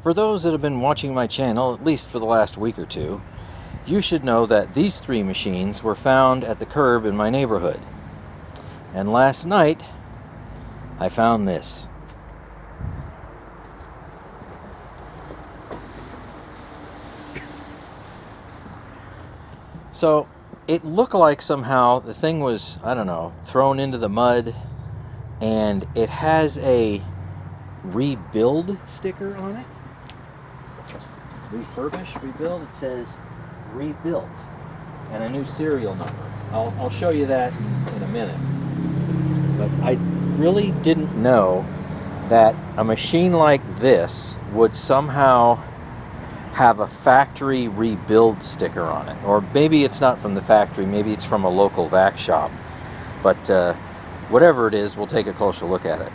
For those that have been watching my channel, at least for the last week or two, you should know that these three machines were found at the curb in my neighborhood. And last night, I found this. So, it looked like somehow the thing was, I don't know, thrown into the mud, and it has a rebuild sticker on it. Refurbish, rebuild, it says rebuilt, and a new serial number. I'll show you that in a minute. But I really didn't know that a machine like this would somehow have a factory rebuild sticker on it. Or maybe it's not from the factory, maybe it's from a local vac shop. But whatever it is, we'll take a closer look at it.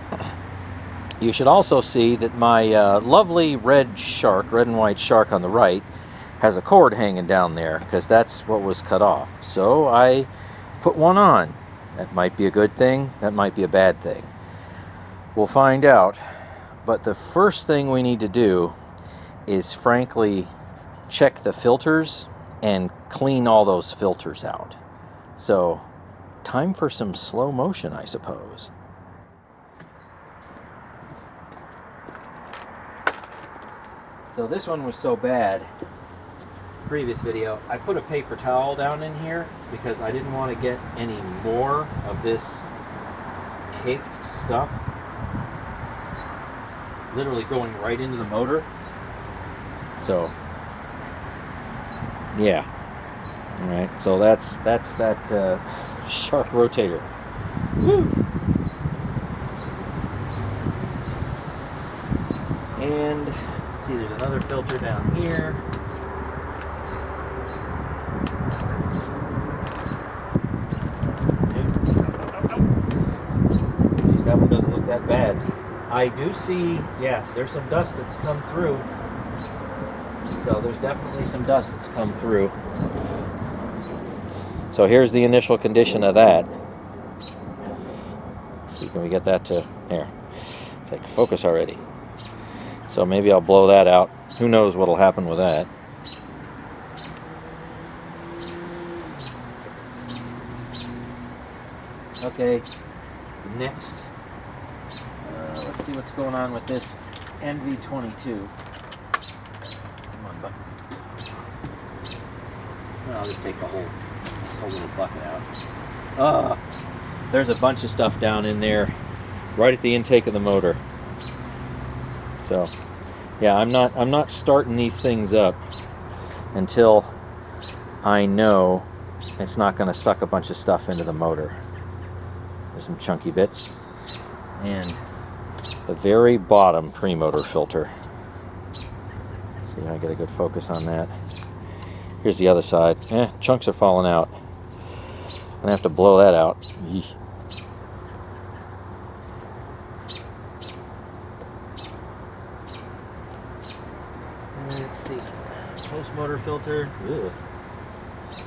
You should also see that my lovely red and white shark on the right has a cord hanging down there, because that's what was cut off. So I put one on. That might be a good thing, that might be a bad thing. We'll find out. But the first thing we need to do is, frankly, check the filters and clean all those filters out. So, time for some slow motion, I suppose. So this one was so bad, previous video, I put a paper towel down in here because I didn't want to get any more of this caked stuff literally going right into the motor. So, yeah. Alright, so that's that shark rotator. Woo! And let's see, there's another filter down here. Geez, that one doesn't look that bad. I do see, yeah, there's some dust that's come through. So there's definitely some dust that's come through. So here's the initial condition of that. Let's see, can we get that to, here. It's like focus already. So maybe I'll blow that out. Who knows what'll happen with that. Okay, next. Let's see what's going on with this NV22. Come on, button. I'll just take this whole little bucket out. There's a bunch of stuff down in there, right at the intake of the motor. So, yeah, I'm not starting these things up until I know it's not going to suck a bunch of stuff into the motor. There's some chunky bits, and the very bottom pre-motor filter. See if I get a good focus on that. Here's the other side. Chunks are falling out. I'm gonna have to blow that out. Eesh. Let's see. Post-motor filter. Ugh.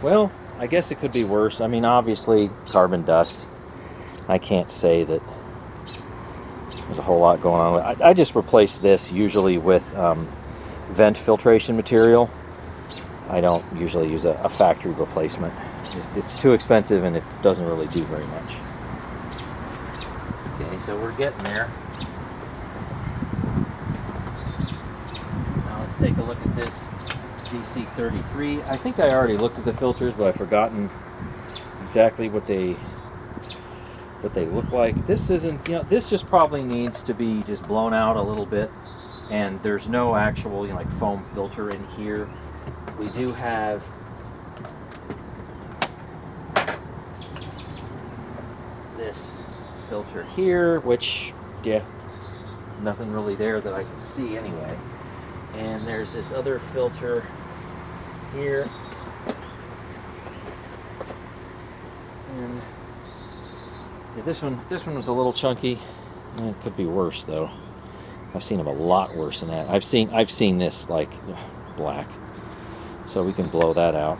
Well, I guess it could be worse. I mean, obviously, carbon dust. I can't say that there's a whole lot going on with it. I just replace this usually with vent filtration material. I don't usually use a factory replacement. It's too expensive and it doesn't really do very much. Okay, so we're getting there. Now let's take a look at this DC33. I think I already looked at the filters, but I've forgotten exactly what they look like. This isn't, this just probably needs to be just blown out a little bit, and there's no actual, like foam filter in here. We do have this filter here, which, yeah, nothing really there that I can see anyway. And there's this other filter here. And yeah, this one was a little chunky. It could be worse though. I've seen them a lot worse than that. I've seen this like black. So we can blow that out.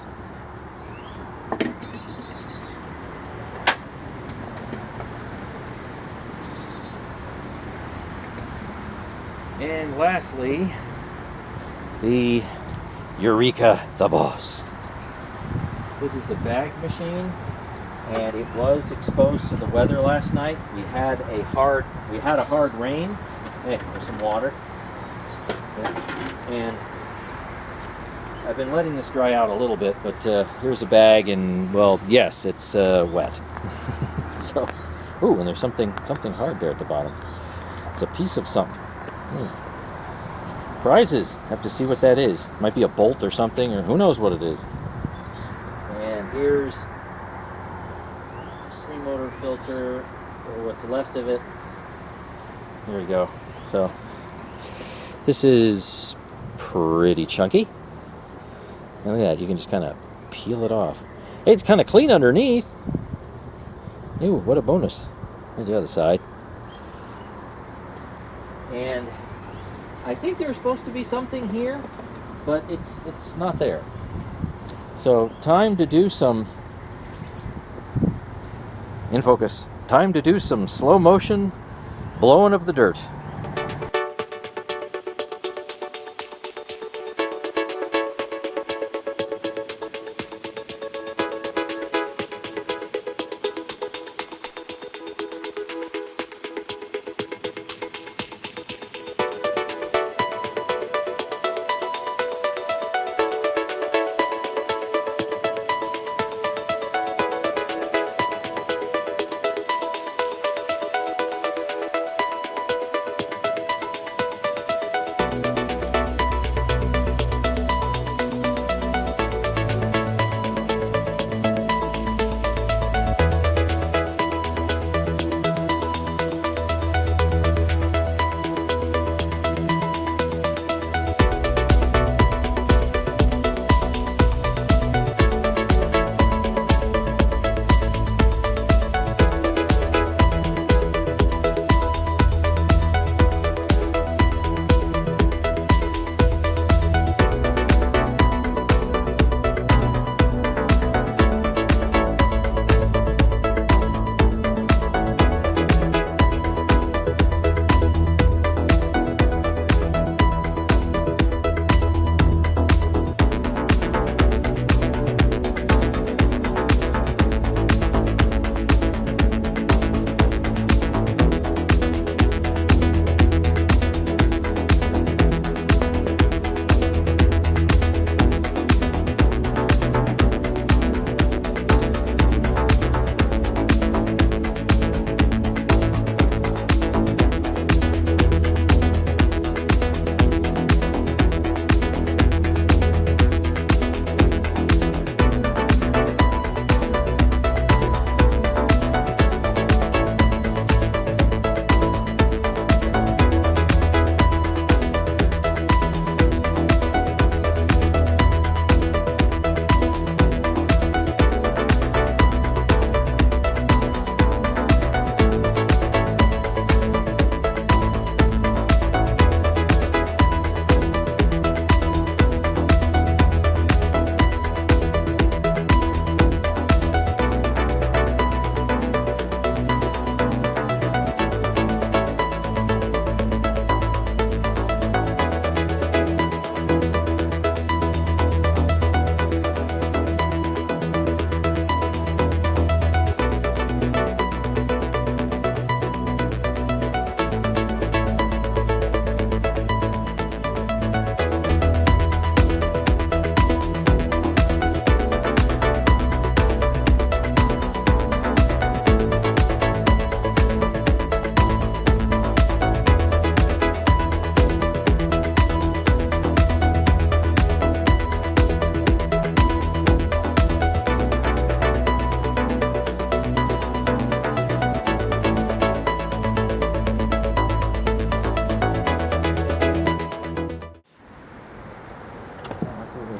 And lastly, the Eureka The Boss. This is a bag machine, and it was exposed to the weather last night. We had a hard rain. Hey, there's some water. And I've been letting this dry out a little bit, but here's a bag, and well, yes, it's wet. So, ooh, and there's something hard there at the bottom. It's a piece of something. Prizes. Have to see what that is. Might be a bolt or something, or who knows what it is. And here's pre-motor filter, or what's left of it. There we go. So this is pretty chunky. Look at that. You can just kind of peel it off. Hey, it's kind of clean underneath. Ooh, what a bonus. Here's the other side. And I think there's supposed to be something here, but it's not there. So time to do some, in focus, time to do some slow motion blowing of the dirt.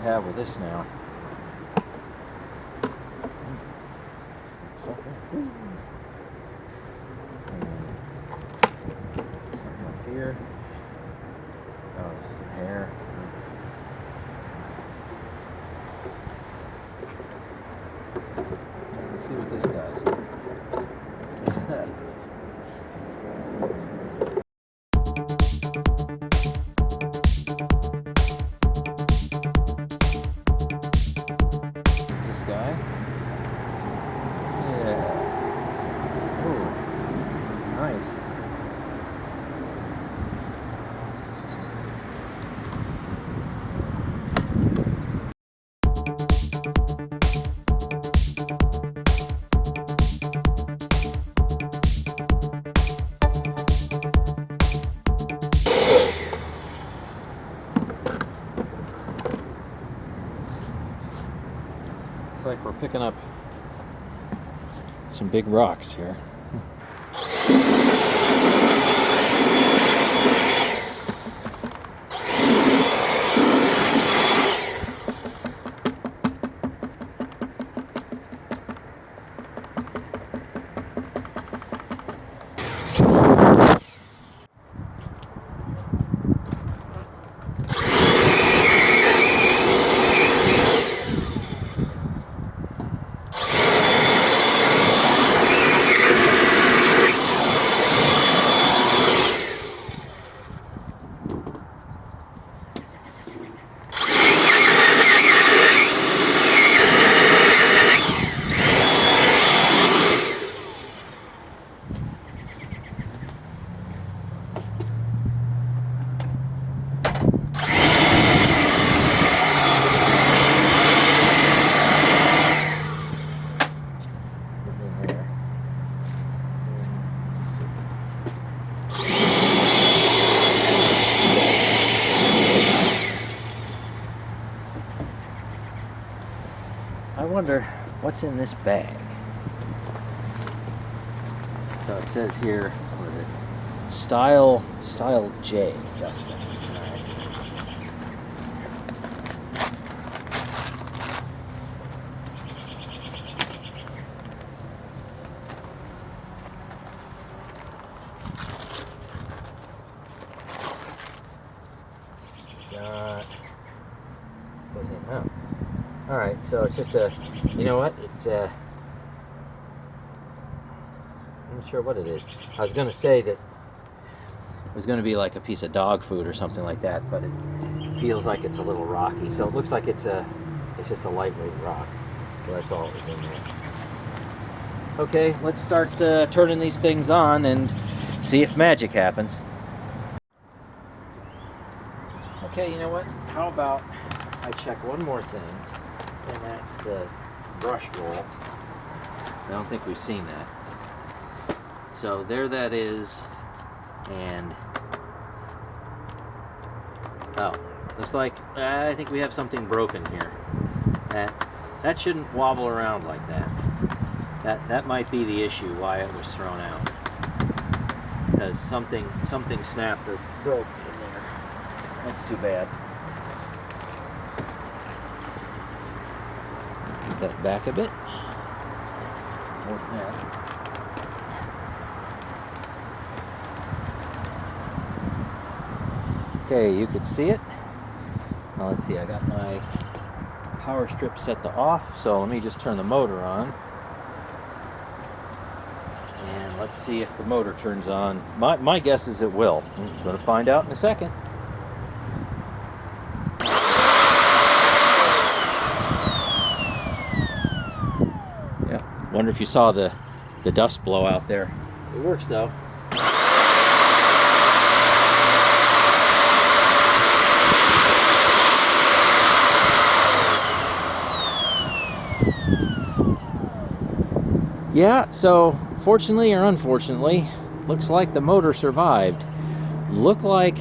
have with this now. Something up here. Oh, some hair. Let's see what this does. Looks like we're picking up some big rocks here. I wonder what's in this bag. So it says here, what is it? Style J adjustment. Goes in, huh? All right, so it's just a, you know what? It's I'm not sure what it is. I was going to say that it was going to be like a piece of dog food or something like that, but it feels like it's a little rocky. So it looks like it's just a lightweight rock. So that's all that's in there. Okay, let's start turning these things on and see if magic happens. Okay, you know what? How about I check one more thing, and that's the brush roll. I don't think we've seen that. So there that is, and oh, looks like I think we have something broken here. That shouldn't wobble around like that. That might be the issue why it was thrown out, because something snapped or broke in there. That's too bad. Put that back a bit. More than that. Okay, you could see it. Now let's see, I got my power strip set to off, so let me just turn the motor on. And let's see if the motor turns on. My guess is it will. I'm going to find out in a second. Yeah, wonder if you saw the dust blow out there. It works though. Yeah, so fortunately or unfortunately, looks like the motor survived. Looked like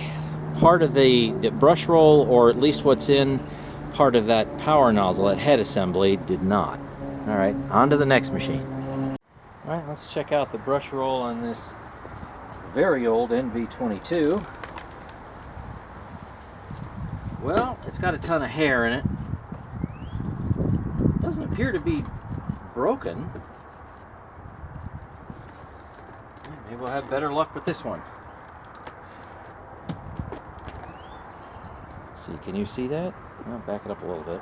part of the brush roll, or at least what's in part of that power nozzle, that head assembly, did not. All right, on to the next machine. All right, let's check out the brush roll on this very old NV22. Well, it's got a ton of hair in it. Doesn't appear to be broken. Maybe we'll have better luck with this one. Let's see, can you see that? I'll back it up a little bit.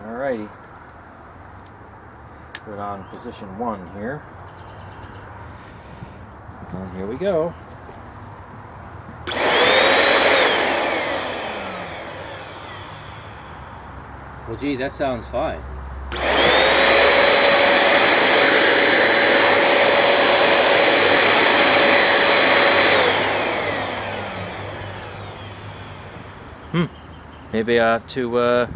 Alrighty. Put it on position 1 here. And here we go. Well, gee, that sounds fine. Maybe I ought to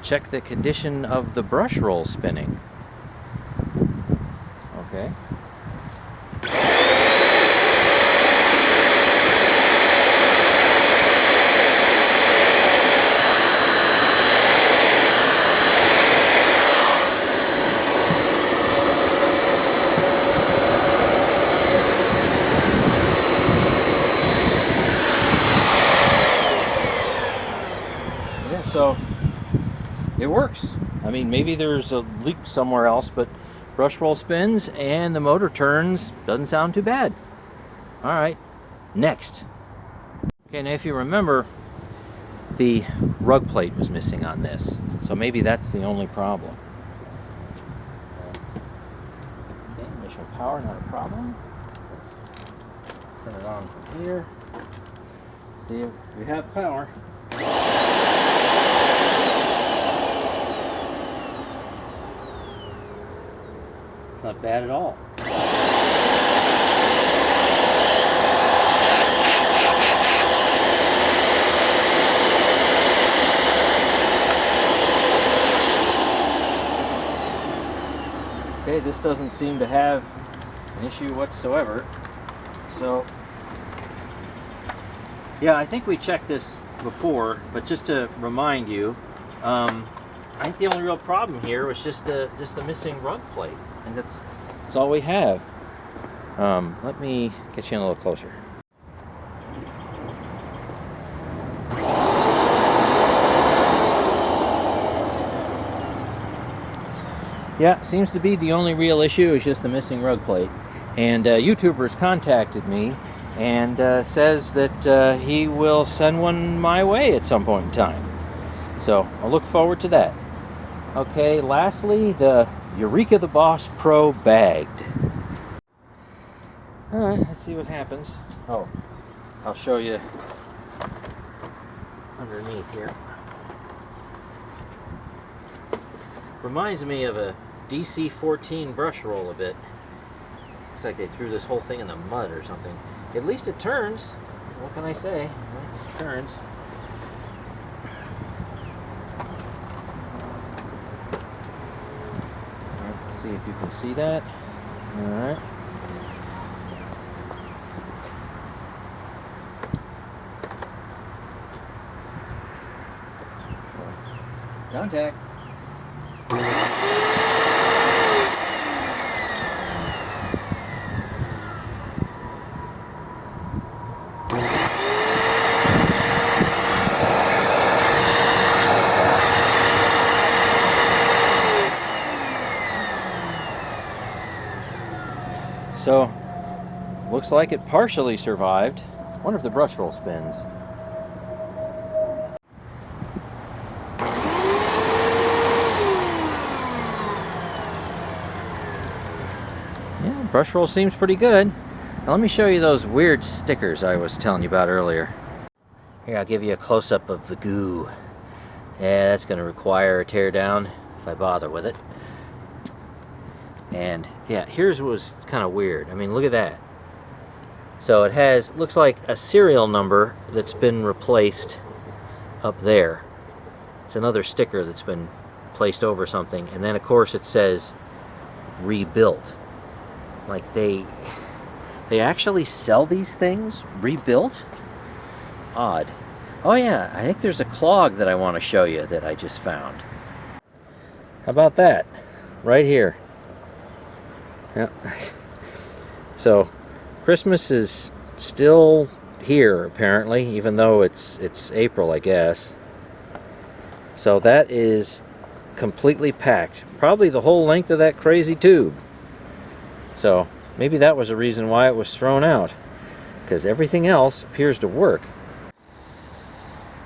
check the condition of the brush roll spinning. Okay. So it works. I mean, maybe there's a leak somewhere else, but brush roll spins and the motor turns. Doesn't sound too bad. All right, next. Okay, now if you remember, the rug plate was missing on this, so maybe that's the only problem. Okay, initial power, not a problem. Let's turn it on from here. See if we have power. It's not bad at all. Okay, this doesn't seem to have an issue whatsoever. So, yeah, I think we checked this before, but just to remind you, I think the only real problem here was just the missing rug plate, and that's all we have. Let me get you in a little closer. Yeah, seems to be the only real issue is just the missing rug plate. And YouTubers contacted me and says that he will send one my way at some point in time. So I'll look forward to that. Okay, lastly, the Eureka The Boss Pro bagged. All right, let's see what happens. Oh, I'll show you underneath here. Reminds me of a DC14 brush roll a bit. Looks like they threw this whole thing in the mud or something. At least it turns. What can I say? It turns. All right, let's see if you can see that. All right. Contact. So, looks like it partially survived. I wonder if the brush roll spins. Yeah, brush roll seems pretty good. Now let me show you those weird stickers I was telling you about earlier. Here, I'll give you a close-up of the goo. Yeah, that's going to require a tear down if I bother with it. And yeah, here's what was kind of weird. I mean, look at that. So it has, looks like a serial number that's been replaced up there. It's another sticker that's been placed over something. And then of course it says rebuilt. Like they actually sell these things rebuilt? Odd. Oh yeah, I think there's a clog that I want to show you that I just found. How about that? Right here. Yeah. So Christmas is still here apparently, even though it's April, I guess. So that is completely packed, probably the whole length of that crazy tube. So maybe that was a reason why it was thrown out, because everything else appears to work.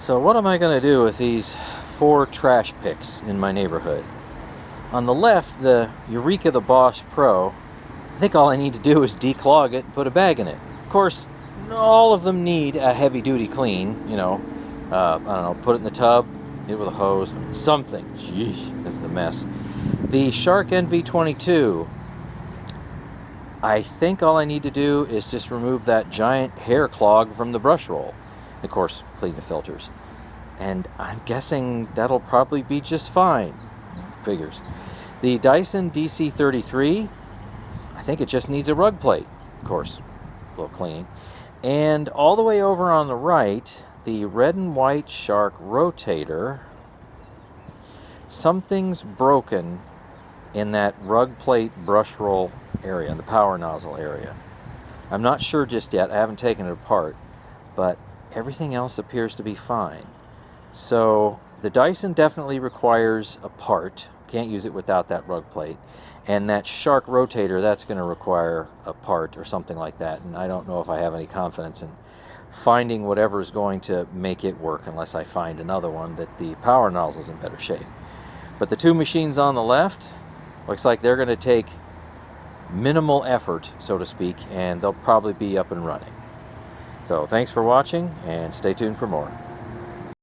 So what am I going to do with these 4 trash picks in my neighborhood? On the left, the Eureka The Boss Pro, I think all I need to do is declog it and put a bag in it. Of course, all of them need a heavy-duty clean, you know. I don't know, put it in the tub, hit it with a hose, something. Sheesh, this is a mess. The Shark NV22, I think all I need to do is just remove that giant hair clog from the brush roll. Of course, clean the filters. And I'm guessing that'll probably be just fine. Figures. The Dyson DC33, I think it just needs a rug plate. Of course, a little cleaning. And all the way over on the right, the red and white Shark rotator, something's broken in that rug plate brush roll area, in the power nozzle area. I'm not sure just yet. I haven't taken it apart, but everything else appears to be fine. So the Dyson definitely requires a part. Can't use it without that rug plate. And that Shark rotator, that's going to require a part or something like that. And I don't know if I have any confidence in finding whatever's going to make it work unless I find another one that the power nozzle's in better shape. But the two machines on the left, looks like they're going to take minimal effort, so to speak, and they'll probably be up and running. So thanks for watching, and stay tuned for more.